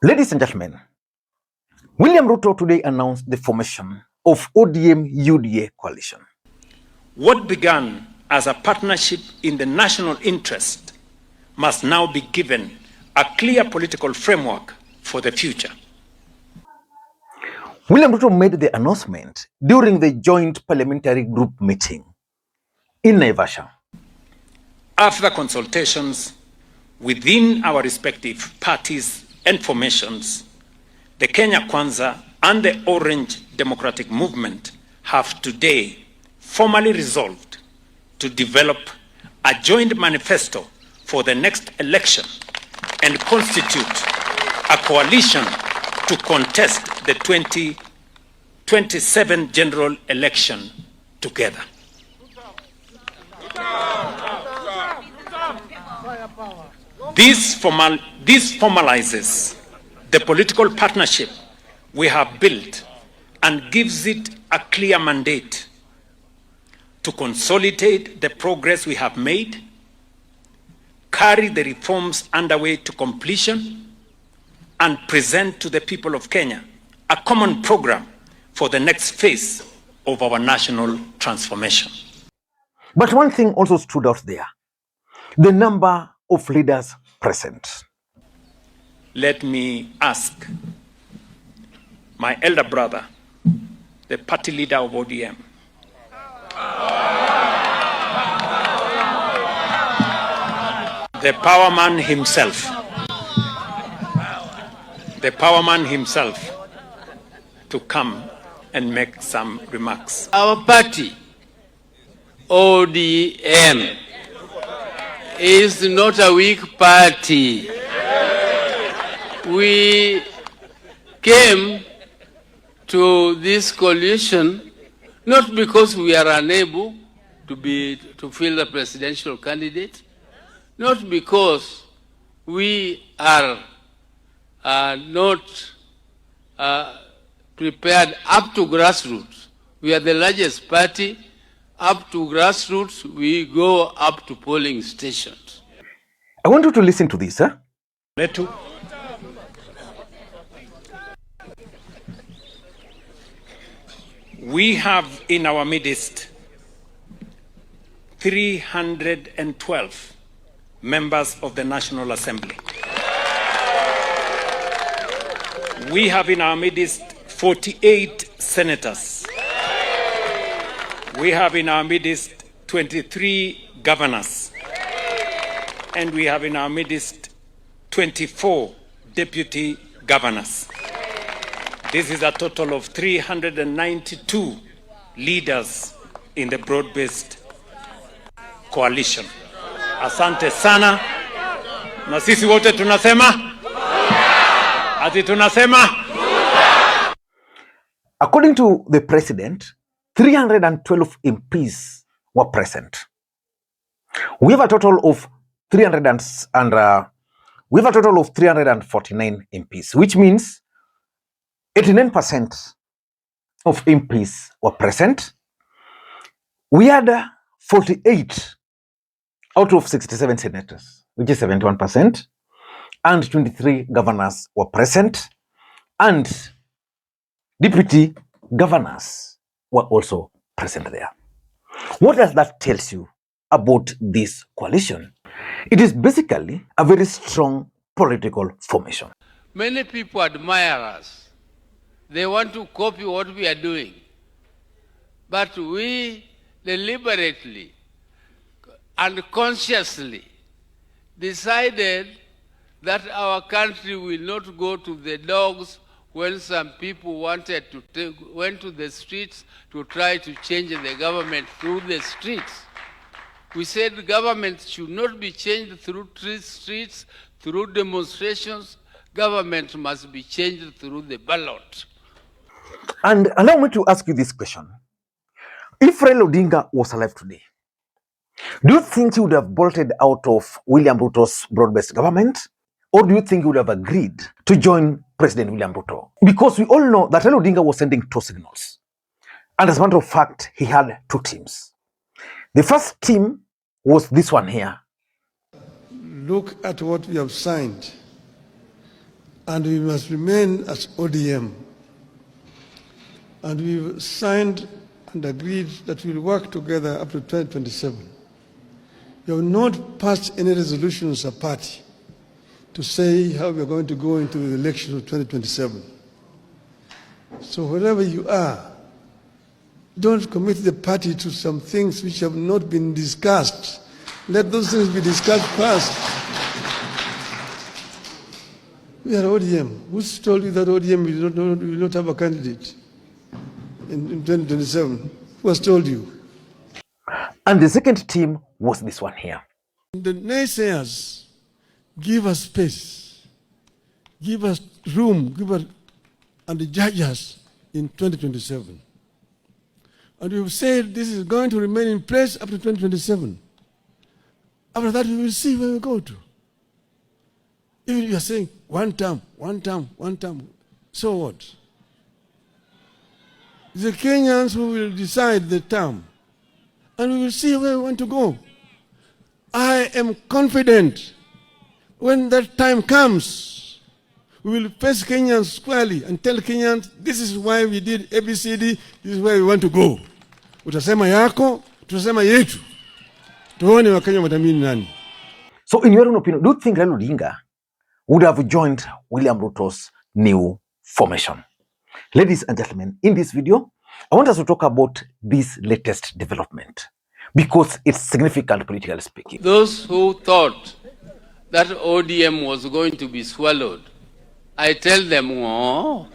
Ladies and gentlemen, William Ruto today announced the formation of ODM-UDA coalition. What began as a partnership in the national interest must now be given a clear political framework for the future. William Ruto made the announcement during the joint parliamentary group meeting in Naivasha. After consultations within our respective parties and formations, the Kenya Kwanza and the Orange Democratic Movement have today formally resolved to develop a joint manifesto for the next election and constitute a coalition to contest the 2027 general election together. This formalizes the political partnership we have built and gives it a clear mandate to consolidate the progress we have made, carry the reforms underway to completion, and present to the people of Kenya a common program for the next phase of our national transformation. But one thing also stood out there: the number of leaders present. Let me ask my elder brother, the party leader of ODM, the power man himself, to come and make some remarks. Our party, ODM, is not a weak party. We came to this coalition not because we are unable to fill the presidential candidate, not because we are not prepared up to grassroots. We are the largest party. Up to grassroots, we go up to polling stations. I want you to listen to this, huh? We have in our midst 312 members of the National Assembly. We have in our midst 48 senators. We have in our midst 23 governors. And we have in our midst 24 deputy governors. This is a total of 392 leaders in the broad-based coalition. Asante sana. Na sisi wote tunasema? Ati tunasema? According to the president, 312 MPs were present. We have a total of 349 MPs, which means 89% of MPs were present. We had 48 out of 67 senators, which is 71%, and 23 governors were present, and deputy governors were also present there. What does that tell you about this coalition? It is basically a very strong political formation. Many people admire us. They want to copy what we are doing. But we deliberately and consciously decided that our country will not go to the dogs when some people went to the streets to try to change the government through the streets. We said the government should not be changed through streets, through demonstrations. Government must be changed through the ballot. And allow me to ask you this question. If Raila Odinga was alive today, do you think he would have bolted out of William Ruto's broad-based government? Or do you think he would have agreed to join President William Ruto? Because we all know that Raila Odinga was sending two signals. And as a matter of fact, he had two teams. The first team was this one here. Look at what we have signed and we must remain as ODM. And we've signed and agreed that we'll work together up to 2027. We have not passed any resolutions as a party to say how we're going to go into the election of 2027. So wherever you are, don't commit the party to some things which have not been discussed. Let those things be discussed first. We are ODM. Who's told you that ODM will not have a candidate in 2027? Who has told you? And the second team was this one here. The naysayers give us space, give us room, and judge us in 2027. And we've said this is going to remain in place up to 2027. After that, we will see where we go to. Even if you are saying one term, so what? The Kenyans who will decide the term, and we will see where we want to go. I am confident when that time comes, we will face Kenyans squarely and tell Kenyans, this is why we did ABCD, this is where we want to go. Utasema yako, tutasema yetu. Tuone Wakenya watamini nani. So in your own opinion, do you think Raila Odinga would have joined William Ruto's new formation? Ladies and gentlemen, in this video, I want us to talk about this latest development because it's significant politically speaking. Those who thought that ODM was going to be swallowed, I tell them, oh,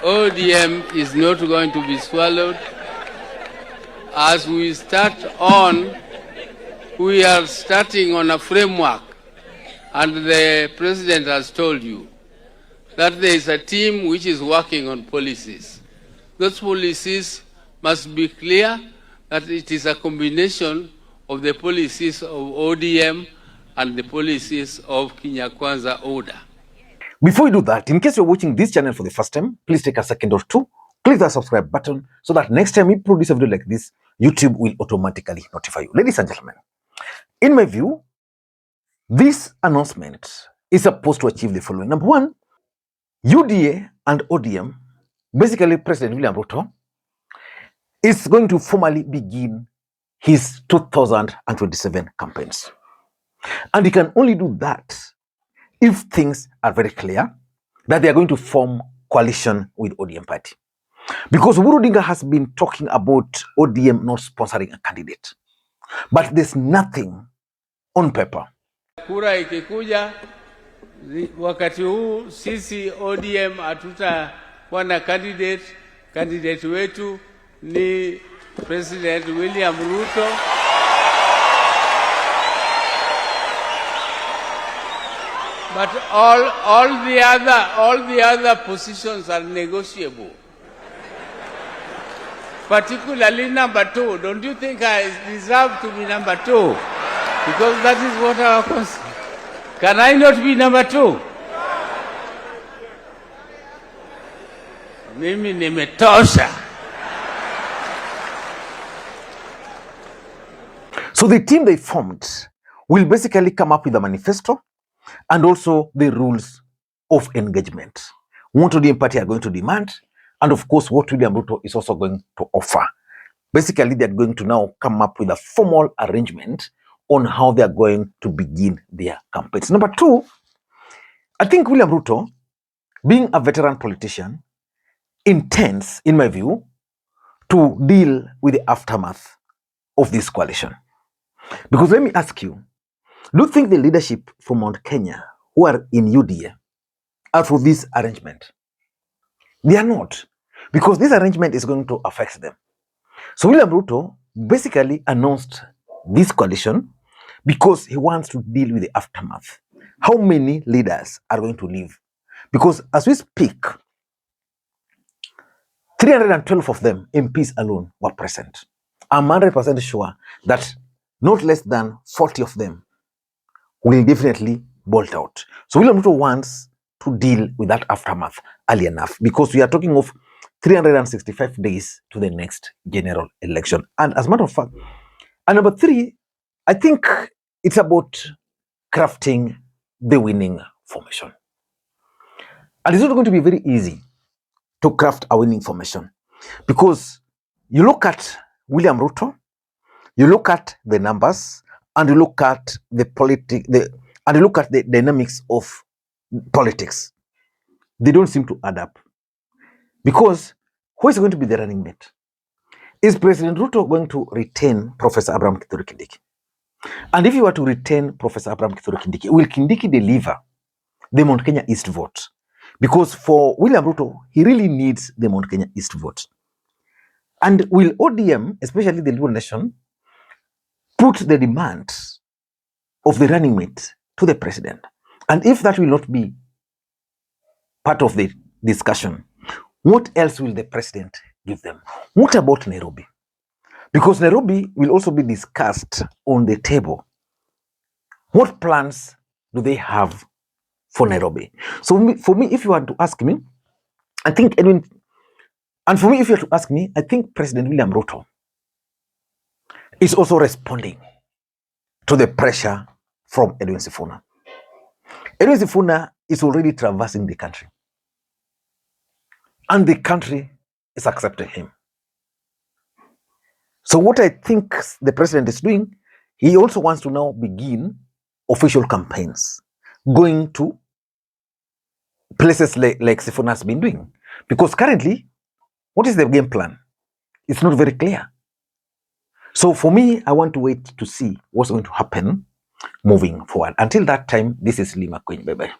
ODM is not going to be swallowed. As we start on, we are starting on a framework, and the president has told you that there is a team which is working on policies. Those policies must be clear that it is a combination of the policies of ODM and the policies of Kenya Kwanza order. Before we do that, in case you're watching this channel for the first time, please take a second or two, click the subscribe button so that next time we produce a video like this, YouTube will automatically notify you. Ladies and gentlemen, in my view, this announcement is supposed to achieve the following. Number one, UDA and ODM, basically President William Ruto, is going to formally begin his 2027 campaigns. And he can only do that if things are very clear that they are going to form coalition with ODM party. Because Uhuru Odinga has been talking about ODM not sponsoring a candidate. But there's nothing on paper. Kura ikikuja, wakati huu sisi ODM hatutakuwa na candidate. Candidate wetu ni President William Ruto. But all the other positions are negotiable. Particularly number 2. Don't you think I deserve to be number 2? Because that is what our concept. Can I not be number 2? Mimi nimetosha. So the team they formed will basically come up with a manifesto and also the rules of engagement. What ODM party are going to demand, and of course what William Ruto is also going to offer. Basically, they're going to now come up with a formal arrangement on how they're going to begin their campaigns. Number 2, I think William Ruto, being a veteran politician, intends, in my view, to deal with the aftermath of this coalition. Because let me ask you, do you think the leadership from Mount Kenya who are in UDA are for this arrangement? They are not, because this arrangement is going to affect them. So William Ruto basically announced this coalition because he wants to deal with the aftermath. How many leaders are going to leave? Because as we speak, 312 of them, MPs alone, were present. I'm 100% sure that not less than 40 of them will definitely bolt out. So William Ruto wants to deal with that aftermath early enough, because we are talking of 365 days to the next general election. And as a matter of fact, and number 3, I think it's about crafting the winning formation. And it's not going to be very easy to craft a winning formation, because you look at William Ruto, you look at the numbers, and you look at and you look at the dynamics of politics. They don't seem to add up. Because who is going to be the running mate? Is President Ruto going to retain Professor Abraham Kithure Kindiki? And if you were to retain Professor Abraham Kithure Kindiki, will Kindiki deliver the Mount Kenya East vote? Because for William Ruto, he really needs the Mount Kenya East vote. And will ODM, especially the Luo Nation, put the demand of the running mate to the president? And if that will not be part of the discussion, what else will the president give them? What about Nairobi? Because Nairobi will also be discussed on the table. What plans do they have for Nairobi? So for me, if you were to ask me, I think Edwin, and for me, if you were to ask me, I think President William Ruto is also responding to the pressure from Edwin Sifuna. Edwin Sifuna is already traversing the country, and the country is accepting him. So what I think the president is doing, he also wants to now begin official campaigns, going to places like Sifuna has been doing. Because currently, what is the game plan? It's not very clear. So for me, I want to wait to see what's going to happen moving forward. Until that time, this is Lee Makwiny. Bye-bye.